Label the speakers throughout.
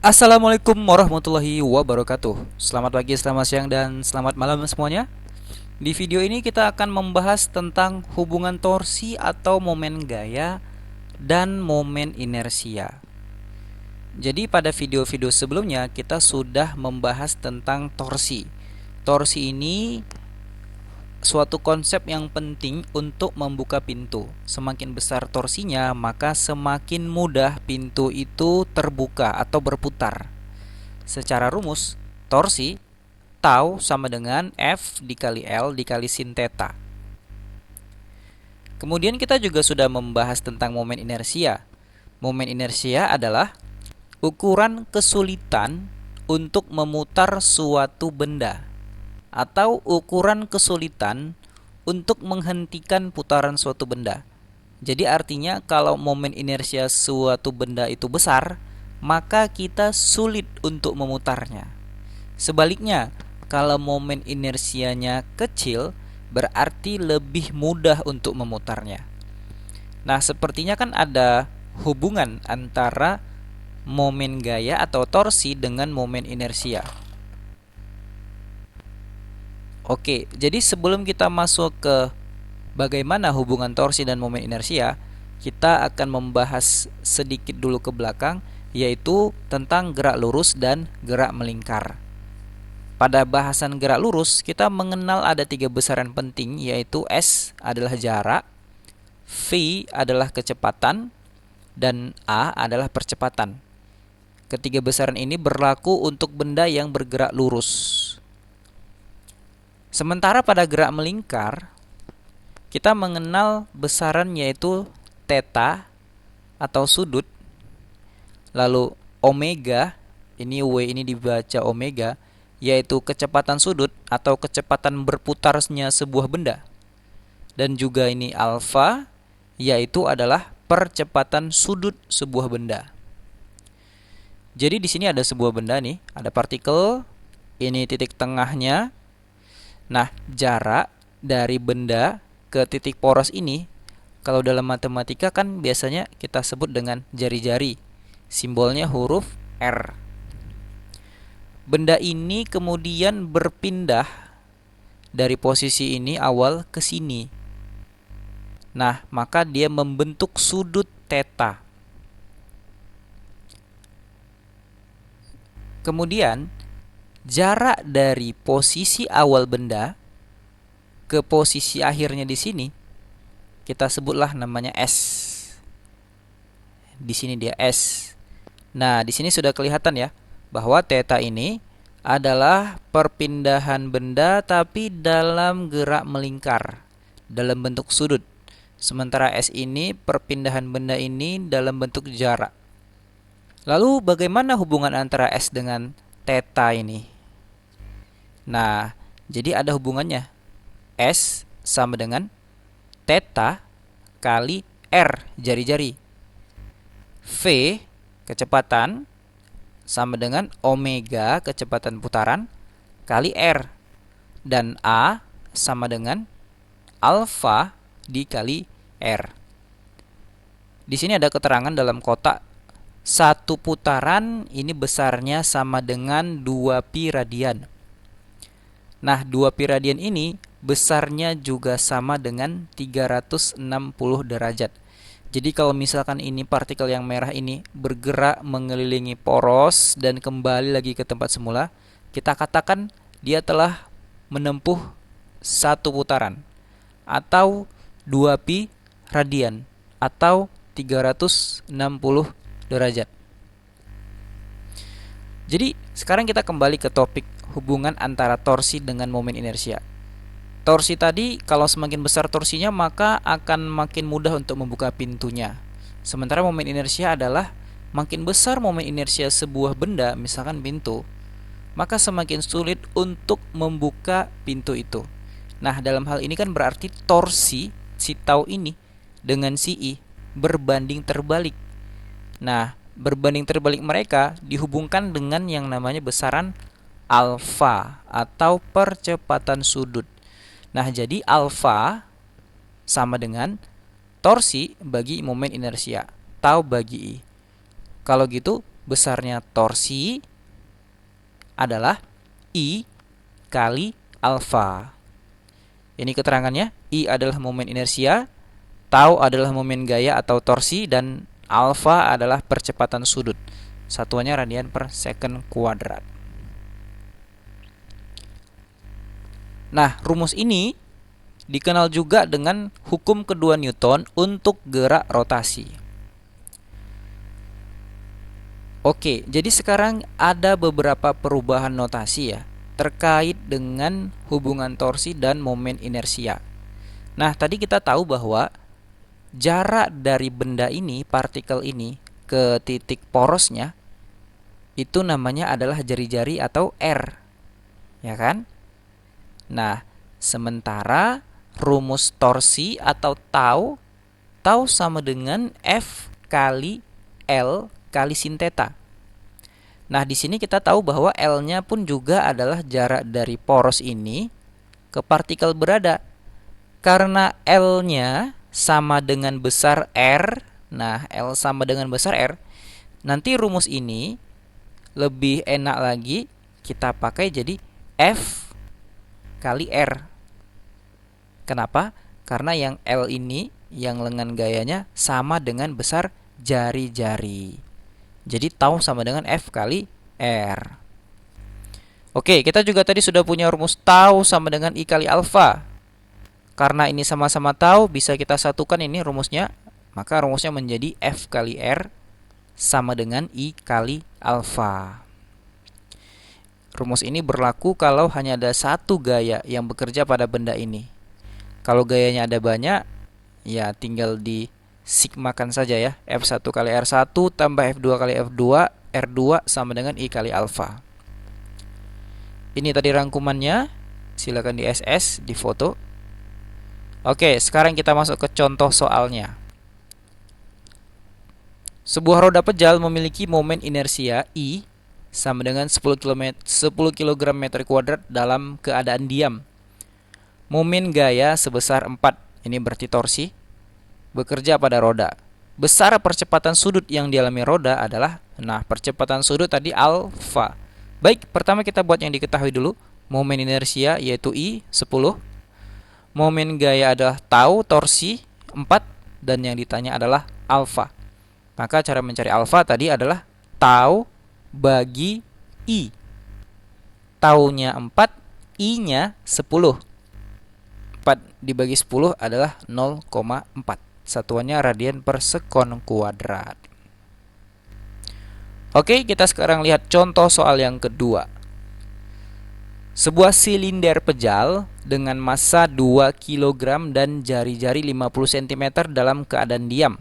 Speaker 1: Assalamualaikum warahmatullahi wabarakatuh. Selamat pagi, selamat siang, dan selamat malam semuanya. Di video ini kita akan membahas tentang hubungan torsi atau momen gaya dan momen inersia. Jadi pada video-video sebelumnya kita sudah membahas tentang torsi. Torsi ini suatu konsep yang penting untuk membuka pintu. Semakin besar torsinya, maka semakin mudah pintu itu terbuka atau berputar. Secara rumus, torsi tau sama dengan F dikali L dikali sin theta. Kemudian kita juga sudah membahas tentang momen inersia. Momen inersia adalah ukuran kesulitan untuk memutar suatu benda atau ukuran kesulitan untuk menghentikan putaran suatu benda. Jadi artinya kalau momen inersia suatu benda itu besar, maka kita sulit untuk memutarnya. Sebaliknya, kalau momen inersianya kecil, berarti lebih mudah untuk memutarnya. Nah, sepertinya kan ada hubungan antara momen gaya atau torsi dengan momen inersia. Oke, jadi sebelum kita masuk ke bagaimana hubungan torsi dan momen inersia, kita akan membahas sedikit dulu ke belakang, yaitu tentang gerak lurus dan gerak melingkar. Pada bahasan gerak lurus, kita mengenal ada tiga besaran penting, yaitu S adalah jarak, V adalah kecepatan, dan A adalah percepatan. Ketiga besaran ini berlaku untuk benda yang bergerak lurus. Sementara pada gerak melingkar, kita mengenal besaran yaitu theta atau sudut, lalu omega, ini W ini dibaca omega, yaitu kecepatan sudut atau kecepatan berputarnya sebuah benda. Dan juga ini alfa, yaitu adalah percepatan sudut sebuah benda. Jadi di sini ada sebuah benda nih, ada partikel, ini titik tengahnya. Nah, jarak dari benda ke titik poros ini, kalau dalam matematika kan biasanya kita sebut dengan jari-jari. Simbolnya huruf R. Benda ini kemudian berpindah dari posisi ini awal ke sini. Nah, maka dia membentuk sudut theta. Kemudian, jarak dari posisi awal benda ke posisi akhirnya di sini kita sebutlah namanya S. Di sini dia S. Nah, di sini sudah kelihatan ya bahwa theta ini adalah perpindahan benda tapi dalam gerak melingkar, dalam bentuk sudut. Sementara S ini perpindahan benda ini dalam bentuk jarak. Lalu bagaimana hubungan antara S dengan theta ini? Nah, jadi ada hubungannya. S sama dengan theta kali R, jari-jari. V, kecepatan, sama dengan omega, kecepatan putaran, kali R. Dan A sama dengan alfa dikali R. Di sini ada keterangan dalam kotak. Satu putaran ini besarnya sama dengan 2 pi radian. Nah, 2 pi radian ini besarnya juga sama dengan 360 derajat. Jadi kalau misalkan ini partikel yang merah ini bergerak mengelilingi poros dan kembali lagi ke tempat semula, kita katakan dia telah menempuh satu putaran atau 2 pi radian atau 360 derajat. Jadi sekarang kita kembali ke topik hubungan antara torsi dengan momen inersia. Torsi tadi kalau semakin besar torsinya maka akan makin mudah untuk membuka pintunya. Sementara momen inersia adalah makin besar momen inersia sebuah benda, misalkan pintu, maka semakin sulit untuk membuka pintu itu. Nah, dalam hal ini kan berarti torsi si tau ini dengan si I berbanding terbalik. Nah, berbanding terbalik mereka dihubungkan dengan yang namanya besaran alfa atau percepatan sudut. Nah, jadi alfa sama dengan torsi bagi momen inersia, tau bagi I. Kalau gitu, besarnya torsi adalah I kali alfa. Ini keterangannya. I adalah momen inersia, tau adalah momen gaya atau torsi, dan alfa adalah percepatan sudut. Satuannya radian per second kuadrat. Nah, rumus ini dikenal juga dengan hukum kedua Newton untuk gerak rotasi. Oke, jadi sekarang ada beberapa perubahan notasi ya terkait dengan hubungan torsi dan momen inersia. Nah, tadi kita tahu bahwa jarak dari benda ini, partikel ini, ke titik porosnya itu namanya adalah jari-jari atau R, ya kan? Nah, sementara rumus torsi atau tau sama dengan F kali L kali sin theta. Nah, di sini kita tahu bahwa L-nya pun juga adalah jarak dari poros ini ke partikel berada. Karena L-nya sama dengan besar R, nah L sama dengan besar R, nanti rumus ini lebih enak lagi kita pakai jadi F kali R. Kenapa? Karena yang L ini, yang lengan gayanya sama dengan besar jari-jari. Jadi tau sama dengan F kali R. Oke, kita juga tadi sudah punya rumus tau sama dengan I kali alfa. Karena ini sama-sama tau, bisa kita satukan ini rumusnya. Maka rumusnya menjadi F kali R sama dengan I kali alfa. Rumus ini berlaku kalau hanya ada satu gaya yang bekerja pada benda ini. Kalau gayanya ada banyak, ya tinggal disigmakan saja ya. F1 kali R1 tambah F2 kali F2, R2 sama dengan I kali alfa. Ini tadi rangkumannya. Silakan di SS, di foto. Oke, sekarang kita masuk ke contoh soalnya. Sebuah roda pejal memiliki momen inersia I sama dengan 10 kg meter kuadrat dalam keadaan diam. Momen gaya sebesar 4, ini berarti torsi, bekerja pada roda. Besar percepatan sudut yang dialami roda adalah, nah percepatan sudut tadi alfa. Baik, pertama kita buat yang diketahui dulu. Momen inersia yaitu I 10. Momen gaya adalah tau, torsi 4, dan yang ditanya adalah alfa. Maka cara mencari alfa tadi adalah tau bagi I. Taunya 4, I-nya 10. 4 dibagi 10 adalah 0,4. Satuannya radian per sekon kuadrat. Oke, kita sekarang lihat contoh soal yang kedua. Sebuah silinder pejal dengan massa 2 kg dan jari-jari 50 cm dalam keadaan diam.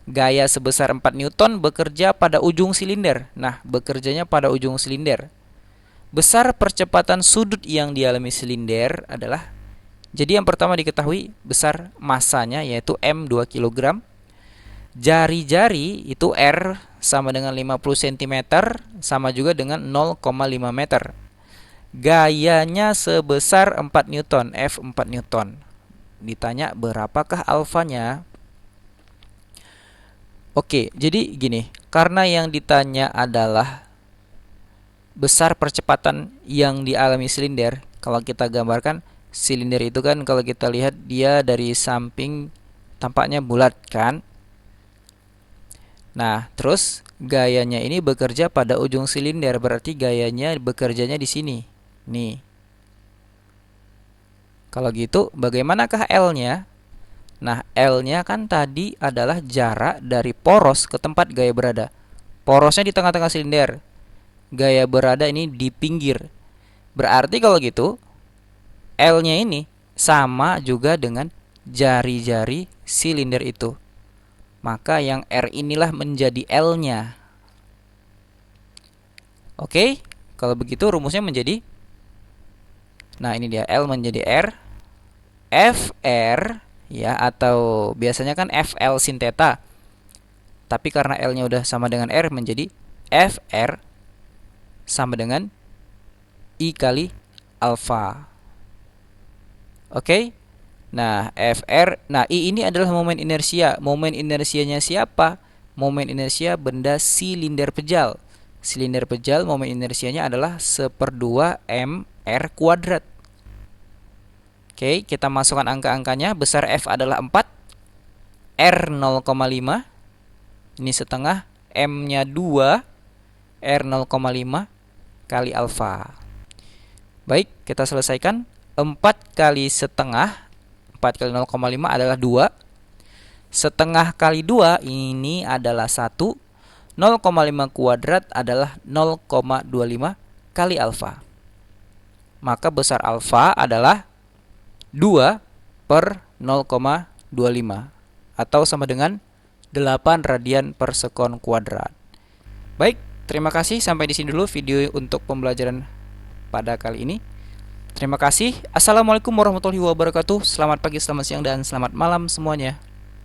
Speaker 1: Gaya sebesar 4 Newton bekerja pada ujung silinder. Nah, bekerjanya pada ujung silinder. Besar percepatan sudut yang dialami silinder adalah, jadi yang pertama diketahui besar massanya yaitu M 2 kg. Jari-jari itu R sama dengan 50 cm sama juga dengan 0,5 meter. Gayanya sebesar 4 Newton, F 4 Newton. Ditanya berapakah alfanya? Oke, jadi gini, karena yang ditanya adalah besar percepatan yang dialami silinder. Kalau kita gambarkan, silinder itu kan kalau kita lihat dia dari samping tampaknya bulat kan. Nah, terus gayanya ini bekerja pada ujung silinder, berarti gayanya bekerjanya di sini. Nih. Kalau gitu, bagaimanakah L-nya? Nah, L-nya kan tadi adalah jarak dari poros ke tempat gaya berada. Porosnya di tengah-tengah silinder. Gaya berada ini di pinggir. Berarti kalau gitu, L-nya ini sama juga dengan jari-jari silinder itu. Maka yang R inilah menjadi L-nya. Oke, kalau begitu rumusnya menjadi, nah ini dia, L menjadi R, FR ya, atau biasanya kan FL sin theta. Tapi karena L-nya udah sama dengan R, menjadi FR sama dengan I kali alfa. Oke. Nah, FR, nah I ini adalah momen inersia. Momen inersianya siapa? momen inersia benda silinder pejal. Silinder pejal momen inersianya adalah 1/2 mr kuadrat. Oke, kita masukkan angka-angkanya. Besar F adalah 4, R 0,5, ini setengah, M-nya 2, R 0,5 kali alfa. Baik, kita selesaikan. 4 kali setengah, 4 kali 0,5 adalah 2. Setengah kali 2 ini adalah 1. 0,5 kuadrat adalah 0,25 kali alfa. Maka besar alfa adalah 2 per 0,25 atau sama dengan 8 radian per sekon kuadrat. Baik, terima kasih. Sampai di sini dulu video untuk pembelajaran pada kali ini. Terima kasih. Assalamualaikum warahmatullahi wabarakatuh. Selamat pagi, selamat siang, dan selamat malam semuanya.